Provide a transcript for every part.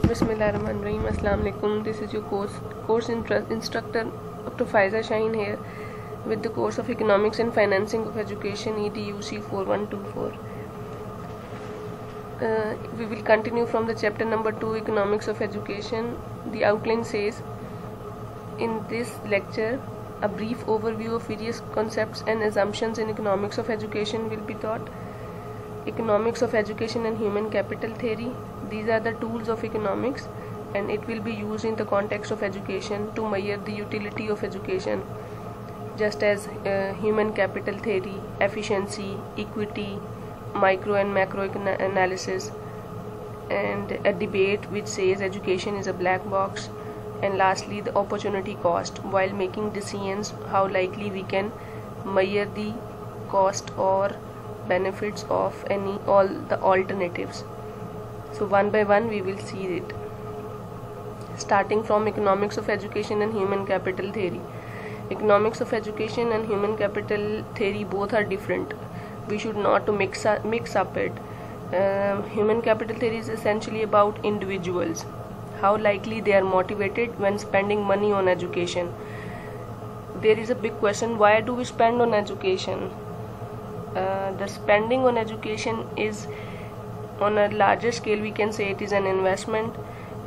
Bismillahirrahmanirrahim. Assalamu alaikum. This is your course instructor Dr. Faiza Shaheen here with the course of Economics and Financing of Education EDUC 4124. We will continue from the chapter number 2, Economics of Education. The outline says, in this lecture, a brief overview of various concepts and assumptions in economics of education will be taught. Economics of education and human capital theory. These are the tools of economics, and it will be used in the context of education to measure the utility of education, just as human capital theory, efficiency, equity, micro and macro analysis, and a debate which says education is a black box, and lastly the opportunity cost. While making decisions, how likely we can measure the cost or benefits of all the alternatives. So one by one we will see it, starting from economics of education and human capital theory. Economics of education and human capital theory both are different. We should not mix up it. Human capital theory is essentially about individuals, how likely they are motivated when spending money on education. There is a big question: why do we spend on education? The spending on education is on a larger scale. We can say it is an investment,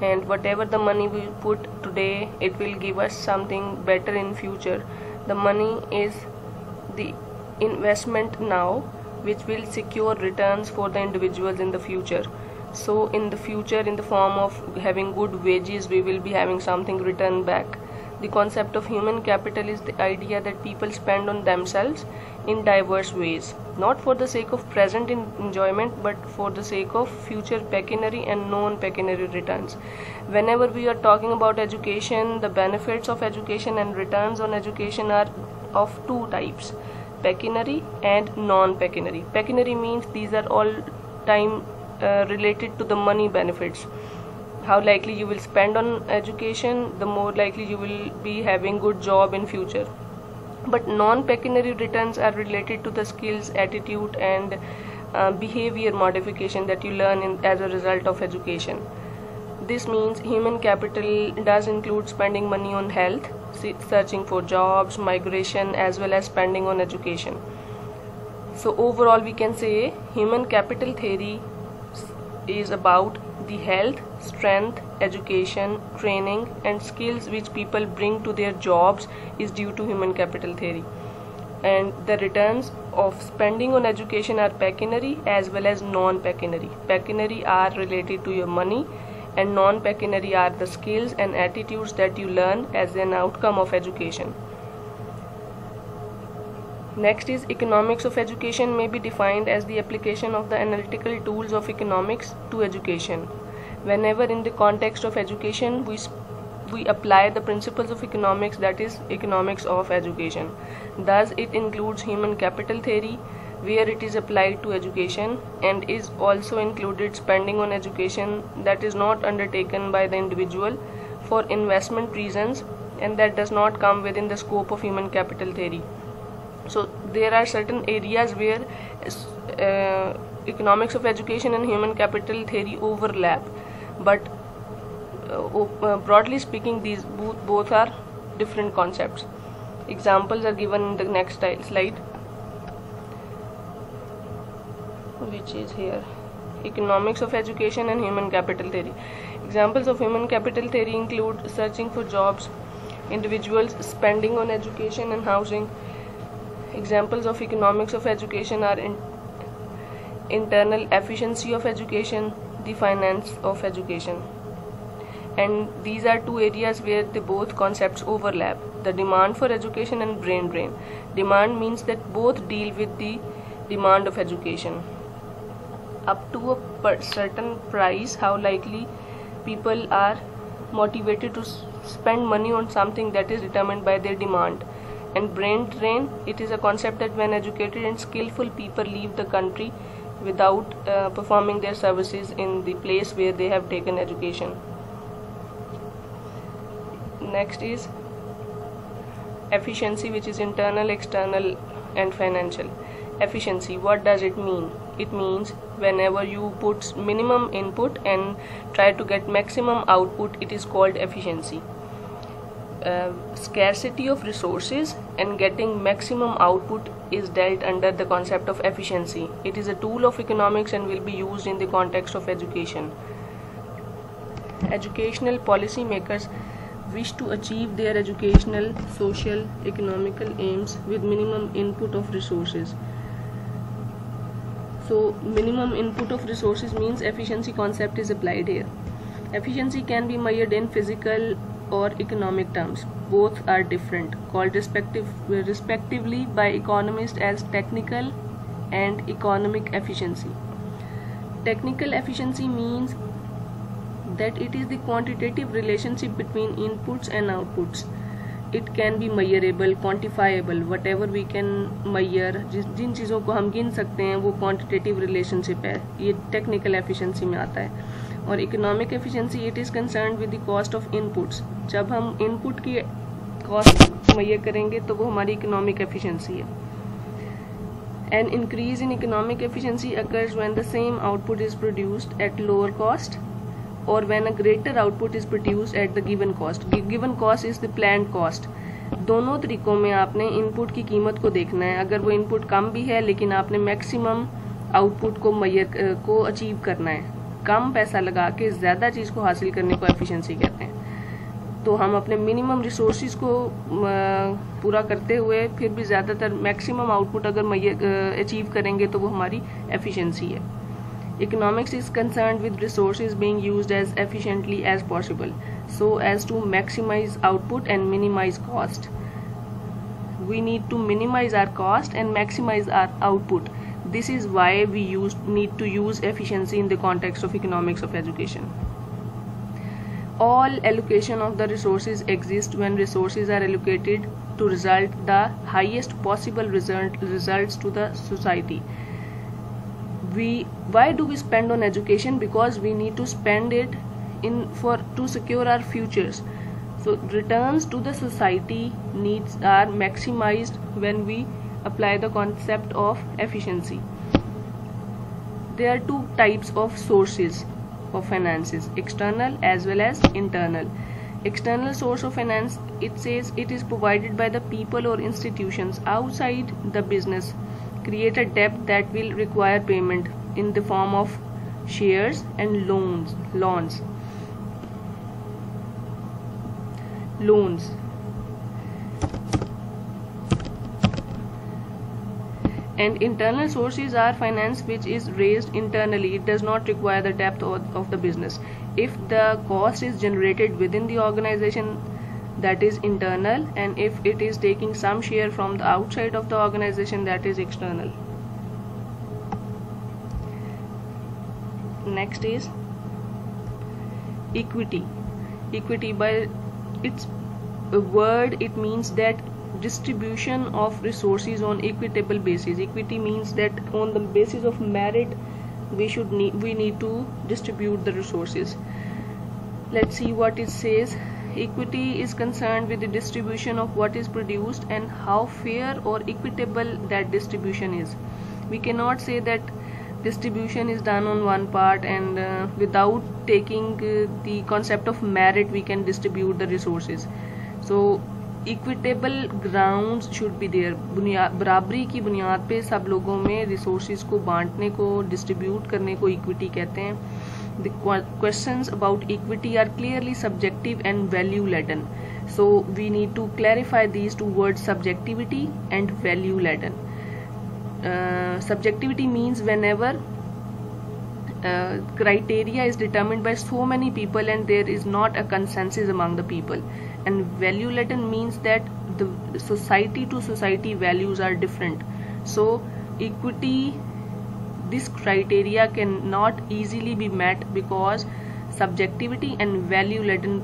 and whatever the money we put today, it will give us something better in future. The money is the investment now, which will secure returns for the individuals in the future. So in the future, in the form of having good wages, we will be having something returned back. The concept of human capital is the idea that people spend on themselves in diverse ways, not for the sake of present enjoyment, but for the sake of future pecuniary and non-pecuniary returns. Whenever we are talking about education, the benefits of education and returns on education are of two types: pecuniary and non-pecuniary. Pecuniary means these are all time related to the money benefits. How likely you will spend on education, the more likely you will be having good job in future. But non-pecuniary returns are related to the skills, attitude, and behavior modification that you learn as a result of education. This means human capital does include spending money on health, searching for jobs, migration, as well as spending on education. So overall we can say human capital theory is about the health, strength, education, training, and skills which people bring to their jobs is due to human capital theory. And the returns of spending on education are pecuniary as well as non-pecuniary. Pecuniary are related to your money, and non-pecuniary are the skills and attitudes that you learn as an outcome of education. Next is economics of education may be defined as the application of the analytical tools of economics to education. Whenever in the context of education we apply the principles of economics, that is economics of education. Thus it includes human capital theory, where it is applied to education, and is also included spending on education that is not undertaken by the individual for investment reasons, and that does not come within the scope of human capital theory. So there are certain areas where economics of education and human capital theory overlap, but broadly speaking these both are different concepts. Examples are given in the next slide, which is here. Economics of education and human capital theory. Examples of human capital theory include searching for jobs, individuals spending on education and housing. Examples of economics of education are internal efficiency of education, the finance of education. And these are two areas where the both concepts overlap: the demand for education and brain drain. Demand means that both deal with the demand of education. Up to a certain price, how likely people are motivated to spend money on something, that is determined by their demand. And brain drain, it is a concept that when educated and skillful people leave the country without performing their services in the place where they have taken education. Next is efficiency, which is internal, external, and financial. Efficiency, what does it mean? It means whenever you put minimum input and try to get maximum output, it is called efficiency. Scarcity of resources and getting maximum output is dealt under the concept of efficiency. It is a tool of economics and will be used in the context of education. Educational policy makers wish to achieve their educational, social, economical aims with minimum input of resources. So minimum input of resources means efficiency concept is applied here. Efficiency can be measured in physical or economic terms. Both are different, called respectively by economists as technical and economic efficiency. Technical efficiency means that it is the quantitative relationship between inputs and outputs. It can be measurable, quantifiable, whatever we can measure. जिन चीज़ों को हम गिन सकते हैं वो quantitative relationship है, ये technical efficiency में आता है. और economic efficiency it is concern with the cost of inputs. जब हम इनपुट की कॉस्ट मेजर करेंगे तो वो हमारी इकोनॉमिक एफिशिएंसी है. An increase in economic efficiency occurs when the same output is produced at lower cost और when a greater output is produced at the given cost. Given cost is the planned cost. दोनों तरीकों में आपने input की कीमत को देखना है. अगर वो इनपुट कम भी है लेकिन आपने मैक्सिमम आउटपुट को अचीव करना है, कम पैसा लगा के ज़्यादा चीज़ को हासिल करने को एफिशिएंसी कहते हैं. तो हम अपने मिनिमम रिसोर्सेज को पूरा करते हुए फिर भी ज़्यादातर मैक्सिमम आउटपुट अगर अचीव करेंगे तो वो हमारी एफिशिएंसी है. Economics is concerned with resources being used as efficiently as possible so as to maximise output and minimise cost. We need to minimise our cost and maximise our output. This is why we need to use efficiency in the context of economics of education. All allocation of the resources exist when resources are allocated to result the highest possible results to the society. Why do we spend on education? Because we need to spend it to secure our futures. So returns to the society needs are maximized when we apply the concept of efficiency. There are two types of sources of finances, external as well as internal. External source of finance, it says it is provided by the people or institutions outside the business, create a debt that will require payment in the form of shares and loans. And internal sources are finance which is raised internally. It does not require the depth of the business. If the cost is generated within the organization, that is internal, and if it is taking some share from the outside of the organization, that is external. Next is equity. Equity, by its word, it means that distribution of resources on equitable basis. Equity means that on the basis of merit we need to distribute the resources. Let's see what it says. Equity is concerned with the distribution of what is produced and how fair or equitable that distribution is. We cannot say that distribution is done on one part and without taking the concept of merit we can distribute the resources. So equitable grounds should be there. बराबरी की बुनियाद पे सब लोगों में resources को बांटने को, डिस्ट्रीब्यूट करने को इक्विटी कहते हैं. The questions about equity are clearly subjective and value laden. So we need to clarify these two words, subjectivity and value laden. Subjectivity means whenever criteria is determined by so many people and there is not a consensus among the people. And value laden means that the society to society values are different. So equity, this criteria cannot easily be met because subjectivity and value laden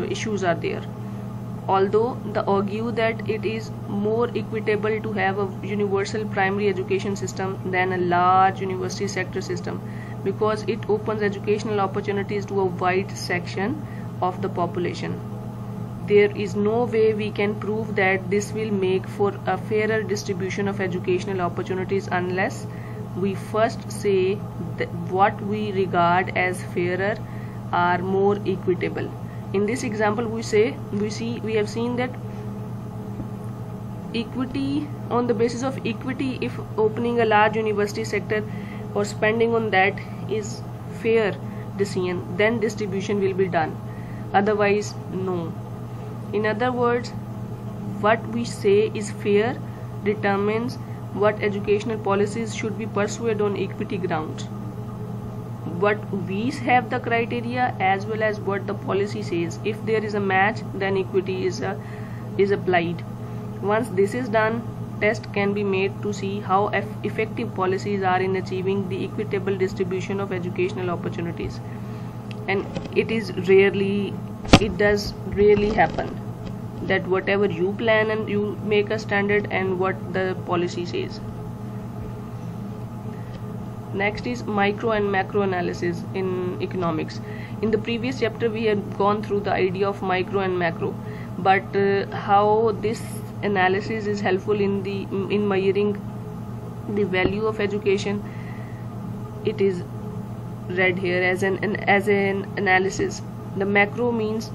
issues are there. Although they argue that it is more equitable to have a universal primary education system than a large university sector system, because it opens educational opportunities to a wide section of the population. There is no way we can prove that this will make for a fairer distribution of educational opportunities unless we first say that what we regard as fairer or more equitable. In this example, we have seen that equity, on the basis of equity, if opening a large university sector or spending on that is fair decision, then distribution will be done, otherwise no. In other words, what we say is fair determines what educational policies should be pursued on equity grounds. But we have the criteria as well as what the policy says. If there is a match, then equity is applied. Once this is done, test can be made to see how effective policies are in achieving the equitable distribution of educational opportunities. And it does rarely happen that whatever you plan and you make a standard and what the policy says. Next is micro and macro analysis in economics. In the previous chapter we had gone through the idea of micro and macro, but how this analysis is helpful in measuring the value of education, it is read here as an analysis. The macro means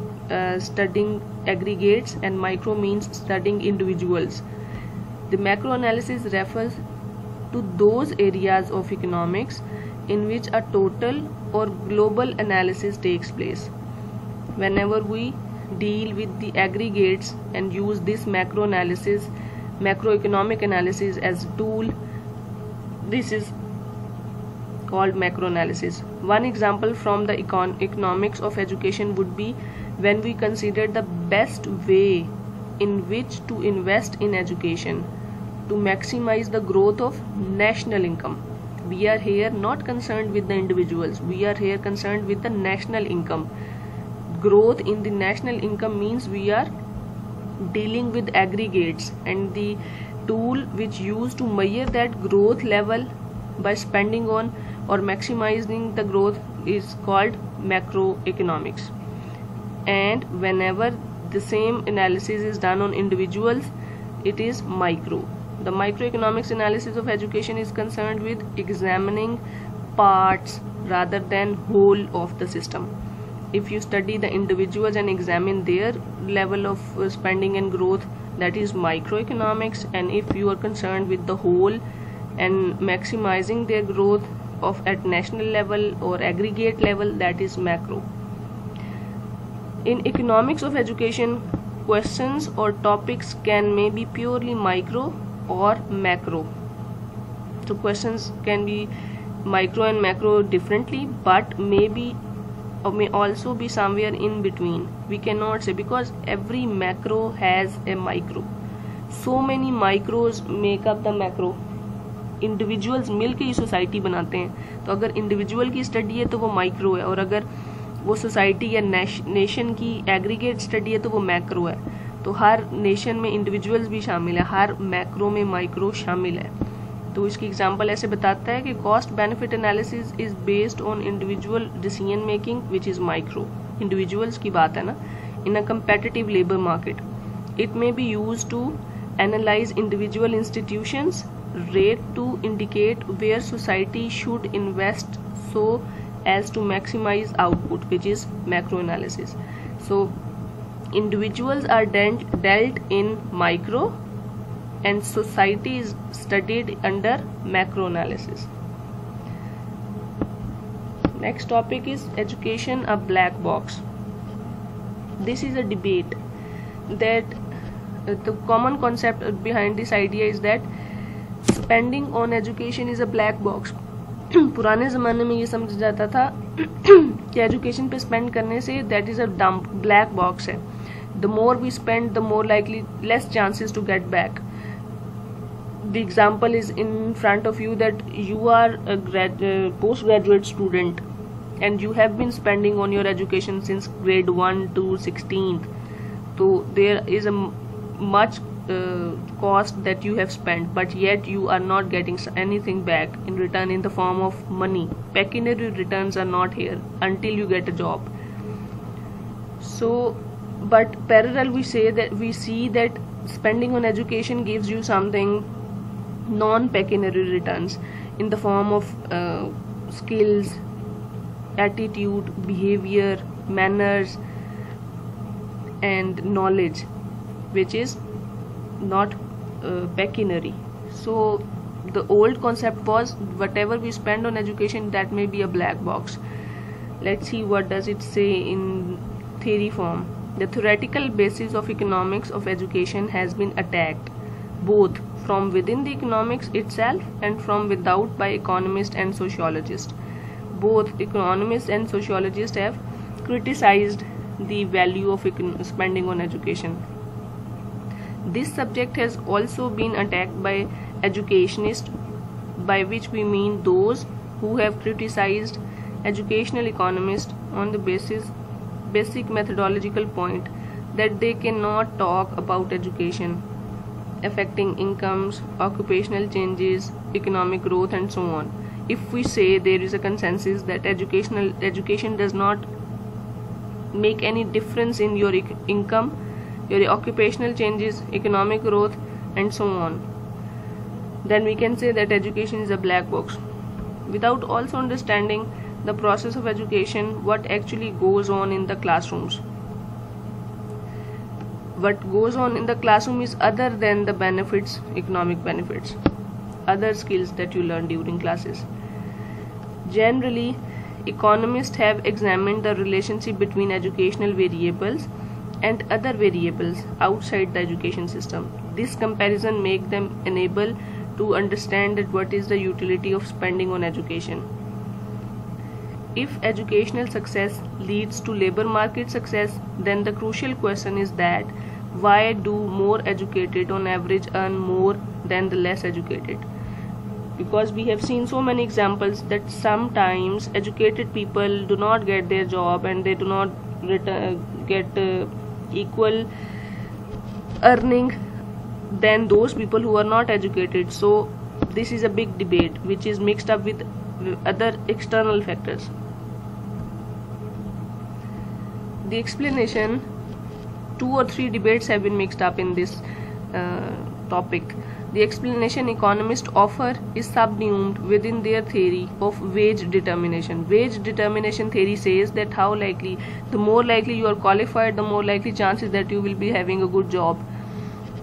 studying aggregates and micro means studying individuals. The macro analysis refers to those areas of economics in which a total or global analysis takes place. Whenever we deal with the aggregates and use this macroeconomic analysis as a tool, this is called macro analysis. One example from the economics of education would be when we consider the best way in which to invest in education to maximize the growth of national income. We are here not concerned with the individuals, we are here concerned with the national income. Growth in the national income means we are dealing with aggregates, and the tool which used to measure that growth level by spending on or maximizing the growth is called macroeconomics. And whenever the same analysis is done on individuals, it is micro. The microeconomics analysis of education is concerned with examining parts rather than whole of the system. If you study the individuals and examine their level of spending and growth, that is microeconomics. And if you are concerned with the whole and maximizing their growth at national level or aggregate level, that is macro. In economics of education, questions or topics may be purely micro or macro. So questions can be micro and macro differently, but may also be somewhere in between. We cannot say, because every macro has a micro. So many micros make up the macro. Individuals मिल के ही society बनाते हैं, तो अगर individual की study है तो वो माइक्रो है, और अगर वो सोसाइटी या नेशन की एग्रीगेट स्टडी है तो वो मैक्रो है. तो हर नेशन में इंडिविजुअल्स भी शामिल है, हर मैक्रो में माइक्रो शामिल है. तो इसकी एग्जांपल ऐसे बताता है कि cost benefit analysis is based on individual decision making which is micro. Individuals की बात है ना. In a competitive labour market it may be used to analyse individual institutions, rate to indicate where society should invest so as to maximize output, which is macro analysis. So individuals are dealt in micro and society is studied under macro analysis. Next topic is education a black box. This is a debate that the common concept behind this idea is that spending on education is a black box. पुराने ज़माने में ये समझा जाता था कि education पे spend करने से that is a dump, black box है. The more we spend the more likely less chances to get back. The example is in front of you that you are a post graduate student and you have been spending on your education since grade 1 to 16th. So there is a much cost that you have spent, but yet you are not getting anything back in return in the form of money. Pecuniary returns are not here until you get a job. So but parallel we see that spending on education gives you something non-pecuniary returns. in the form of skills, attitude, behavior, manners and knowledge, which is not pecuniary. So the old concept was whatever we spend on education, that may be a black box. Let's see what does it say in theory form. The theoretical basis of economics of education has been attacked, both from within the economics itself and from without, by economists and sociologists. Both economists and sociologists have criticized the value of spending on education. This subject has also been attacked by educationists, by which we mean those who have criticized educational economists on the basic methodological point that they cannot talk about education affecting incomes, occupational changes, economic growth and so on. If we say there is a consensus that education does not make any difference in your income, your occupational changes, economic growth and so on, then we can say that education is a black box, without also understanding the process of education, what actually goes on in the classrooms. What goes on in the classroom is other than the benefits, economic benefits, other skills that you learn during classes. Generally, economists have examined the relationship between educational variables and other variables outside the education system. This comparison makes them enable to understand that what is the utility of spending on education. If educational success leads to labor market success, then the crucial question is that why do more educated on average earn more than the less educated? Because we have seen so many examples that sometimes educated people do not get their job and they do not get equal earning than those people who are not educated. So this is a big debate which is mixed up with other external factors. The explanation, 2 or 3 debates have been mixed up in this topic. The explanation economists offer is subsumed within their theory of wage determination. Wage determination theory says that the more likely you are qualified, the more likely chances that you will be having a good job.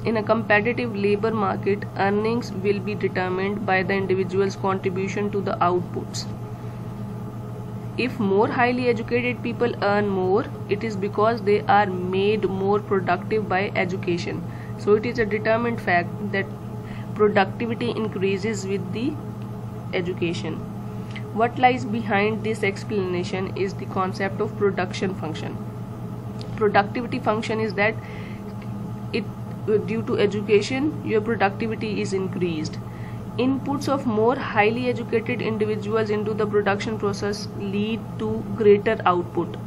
In a competitive labor market, earnings will be determined by the individual's contribution to the outputs. If more highly educated people earn more, it is because they are made more productive by education. So it is a determined fact that productivity increases with the education. What lies behind this explanation is the concept of production function. Productivity function is that due to education, your productivity is increased. Inputs of more highly educated individuals into the production process lead to greater output.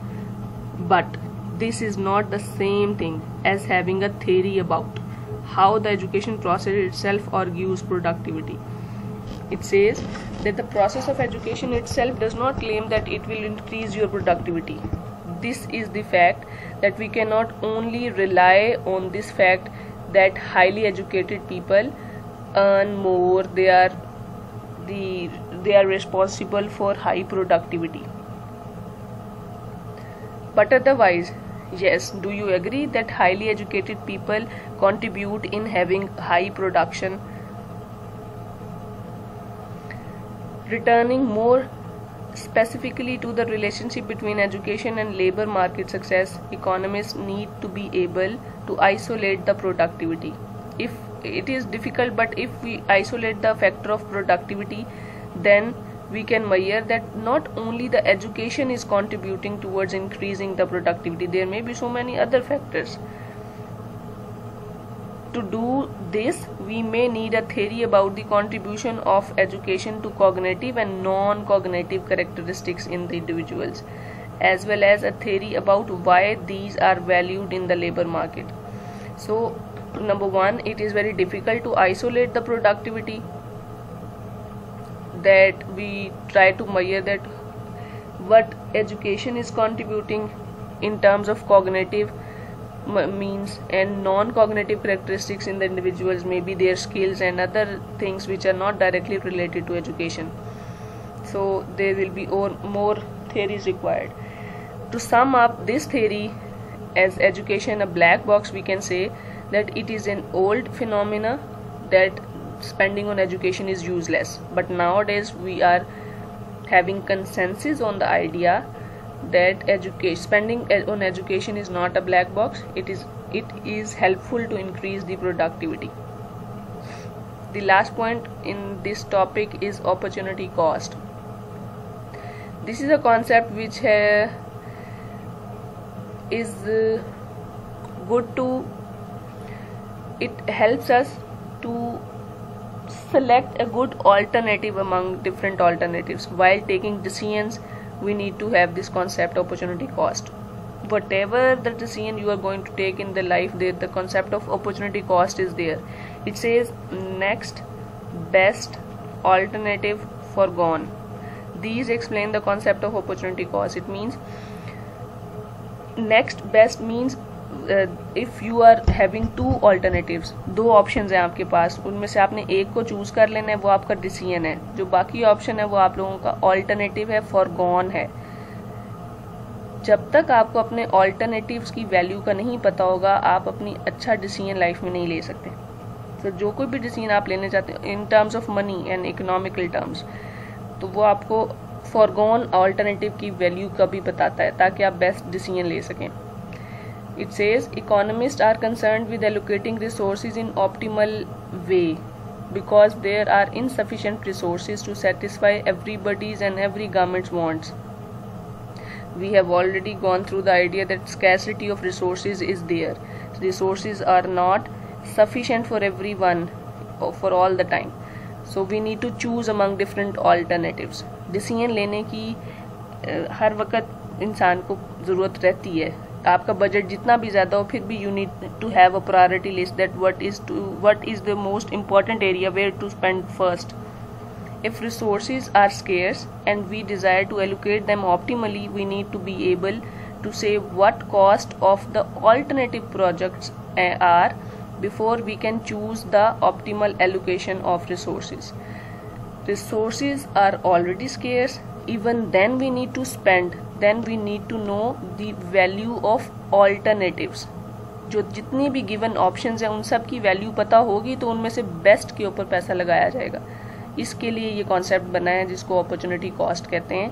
But this is not the same thing as having a theory about how the education process itself argues productivity. It says that the process of education itself does not claim that it will increase your productivity. This is the fact that we cannot only rely on this fact that highly educated people earn more, they are responsible for high productivity. But otherwise, yes, do you agree that highly educated people contribute in having high production? Returning more specifically to the relationship between education and labor market success, economists need to be able to isolate the productivity. If it is difficult, but if we isolate the factor of productivity, then we can measure that not only the education is contributing towards increasing the productivity, there may be so many other factors. To do this, we may need a theory about the contribution of education to cognitive and non-cognitive characteristics in the individuals, as well as a theory about why these are valued in the labor market. So, number one, it is very difficult to isolate the productivity, that we try to measure that what education is contributing in terms of cognitive means, and non-cognitive characteristics in the individuals, maybe their skills and other things which are not directly related to education. So there will be more theories required. To sum up this theory as education a black box, we can say that it is an old phenomena that spending on education is useless, but nowadays we are having consensus on the idea that spending on education is not a black box. It is helpful to increase the productivity. The last point in this topic is opportunity cost. This is a concept which is good to, it helps us to select a good alternative among different alternatives. While taking decisions, we need to have this concept opportunity cost. Whatever the decision you are going to take in the life, there the concept of opportunity cost is there. It says next best alternative foregone. These explain the concept of opportunity cost. It means next best means if you are having two alternatives, दो options हैं आपके पास, उनमें से आपने एक को choose कर लेना है, वो आपका डिसीजन है. जो बाकी ऑप्शन है वो आप लोगों का ऑल्टरनेटिव है, फॉरगॉन है. जब तक आपको अपने ऑल्टरनेटिव्स की वैल्यू का नहीं पता होगा, आप अपनी अच्छा डिसीजन लाइफ में नहीं ले सकते. तो जो कोई भी डिसीजन आप लेने चाहते हैं in terms of money and economical terms, तो वो आपको फॉरगॉन ऑल्टरनेटिव की वैल्यू का भी बताता है, ताकि आप बेस्ट डिसीजन ले सकें. It says economists are concerned with allocating resources in optimal way because there are insufficient resources to satisfy everybody's and every government's wants. We have already gone through the idea that scarcity of resources is there. Resources are not sufficient for everyone for all the time. So we need to choose among different alternatives. Decision लेने की हर वक्त इंसान को ज़रूरत रहती है. आपका budget जितना भी ज़्यादा हो, फिर भी you need to have a priority list that what is the most important area where to spend first. If resources are scarce and we desire to allocate them optimally, we need to be able to say what cost of the alternative projects are before we can choose the optimal allocation of resources. Resources are already scarce, even then we need to spend, then we need to know the value of alternatives. जो जितनी भी given options हैं उन सब की value पता होगी तो उनमें से बेस्ट के ऊपर पैसा लगाया जाएगा. इसके लिए ये कॉन्सेप्ट बना है जिसको अपॉर्चुनिटी कॉस्ट कहते हैं,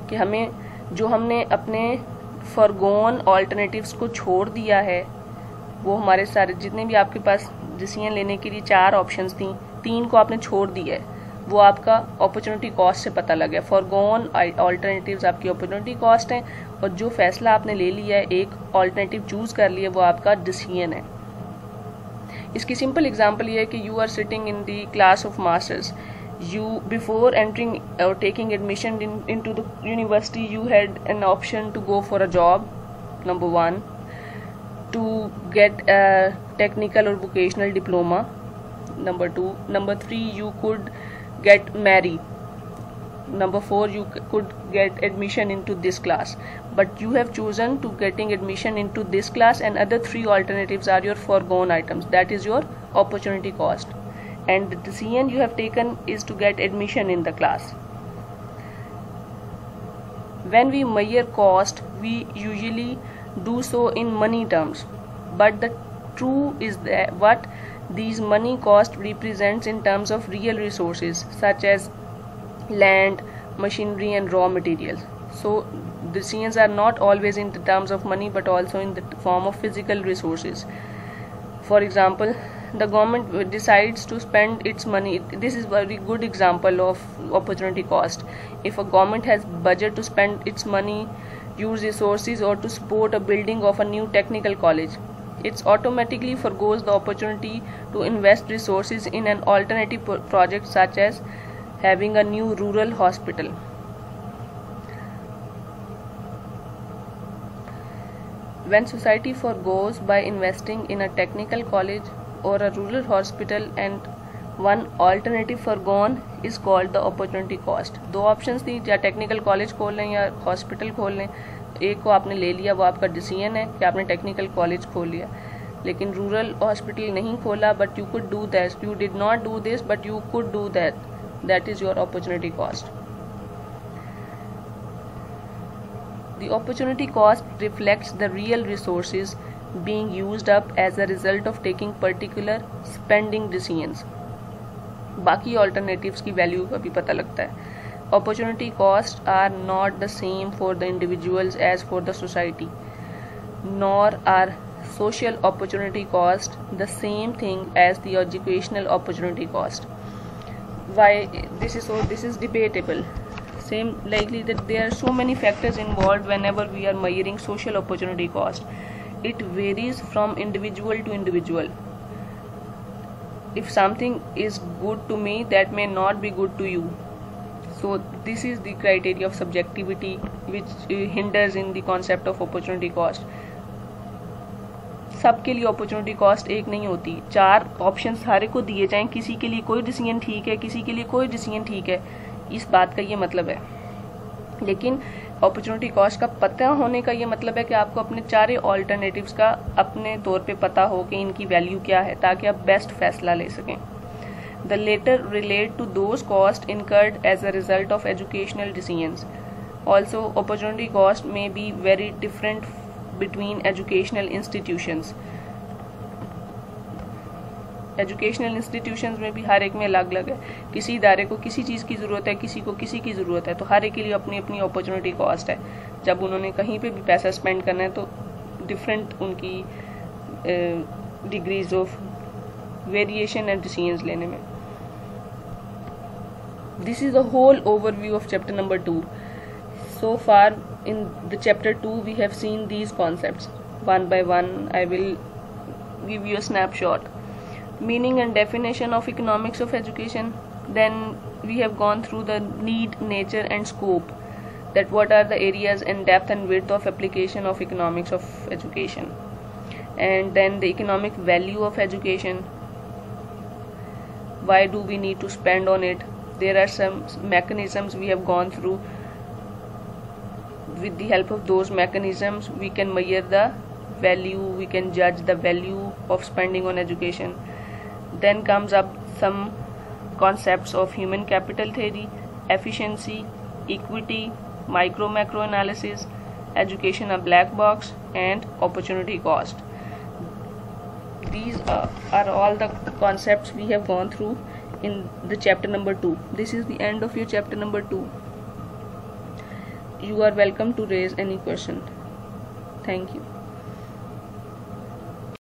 कि हमने अपने फॉरगॉन ऑल्टरनेटिव्स को छोड़ दिया है, वो हमारे सारे जितने भी आपके पास डिसीजन लेने के लिए 4 ऑप्शंस थी, 3 को आपने छोड़ दिया है, वो आपका अपॉर्चुनिटी कॉस्ट से पता लग गया. फॉरगॉन ऑल्टरनेटिव्स आपकी अपॉर्चुनिटी कॉस्ट है, और जो फैसला आपने ले लिया है, एक ऑल्टरनेटिव चूज कर लिया, वो आपका डिसीजन है. इसकी सिंपल एग्जांपल ये है कि you are sitting in the class of masters. You before entering or taking admission into the university, you had an option to go for a job, number 1, to get a technical or vocational diploma, number 2, number 3, you could get married, number 4, you could get admission into this class. But you have chosen to getting admission into this class, and other 3 alternatives are your foregone items. That is your opportunity cost, and the decision you have taken is to get admission in the class. When we measure cost, we usually do so in money terms, but the true is that what these money cost represents in terms of real resources such as land, machinery and raw materials. So decisions are not always in the terms of money but also in the form of physical resources. For example, the government decides to spend its money. This is a very good example of opportunity cost. If a government has budget to spend its money, use resources, or to support a building of a new technical college, it automatically forgoes the opportunity to invest resources in an alternative project such as having a new rural hospital. When society forgoes by investing in a technical college or a rural hospital, and one alternative foregone is called the opportunity cost. 2 options थी, या technical college खोल लें या hospital खोल लें, एक को आपने ले लिया, वो आपका डिसीजन है कि आपने टेक्निकल कॉलेज खोल लिया, लेकिन रूरल हॉस्पिटल नहीं खोला, but you could do that, you did not do this but you could do that, that is your opportunity cost. The opportunity cost reflects the real resources being used up as a result of taking particular spending decisions. बाकी alternatives की value का भी पता लगता है. Opportunity costs are not the same for the individuals as for the society, nor are social opportunity cost the same thing as the educational opportunity cost. Why this is so? This is debatable. Same likely that there are so many factors involved whenever we are measuring social opportunity cost. It varies from individual to individual. If something is good to me, that may not be good to you. So this is the criteria of subjectivity which hinders in the concept of opportunity cost. सबके लिए opportunity cost एक नहीं होती. 4 option सारे को दिए जाएं, किसी के लिए कोई डिसीजन ठीक है, किसी के लिए कोई डिसीजन ठीक है, इस बात का ये मतलब है. लेकिन अपॉर्चुनिटी कॉस्ट का पता होने का ये मतलब है कि आपको अपने 4 ऑल्टरनेटिव्स का अपने तौर पे पता हो कि इनकी वैल्यू क्या है, ताकि आप बेस्ट फैसला ले सकें. The latter relate to those cost incurred as a result of educational decisions. Also opportunity cost may be very different between educational institutions. Educational institutions में भी हर एक में अलग अलग है. किसी इदारे को किसी चीज़ की ज़रूरत है, किसी को किसी की ज़रूरत है, तो हर एक के लिए अपनी अपनी अपॉर्चुनिटी कॉस्ट है. जब उन्होंने कहीं पे भी पैसा स्पेंड करना है तो डिफरेंट उनकी degrees of variation and decisions लेने में. This is the whole overview of chapter number 2. So far in the chapter 2 we have seen these concepts. One by one I will give you a snapshot. Meaning and definition of economics of education. Then we have gone through the need, nature and scope, that what are the areas and depth and width of application of economics of education. And then the economic value of education. Why do we need to spend on it? There are some mechanisms we have gone through. With the help of those mechanisms we can measure the value, we can judge the value of spending on education. Then comes up some concepts of human capital theory, efficiency, equity, micro macro analysis, education a black box, and opportunity cost. These are all the concepts we have gone through in the chapter number 2. This is the end of your chapter number 2. You are welcome to raise any question. Thank you.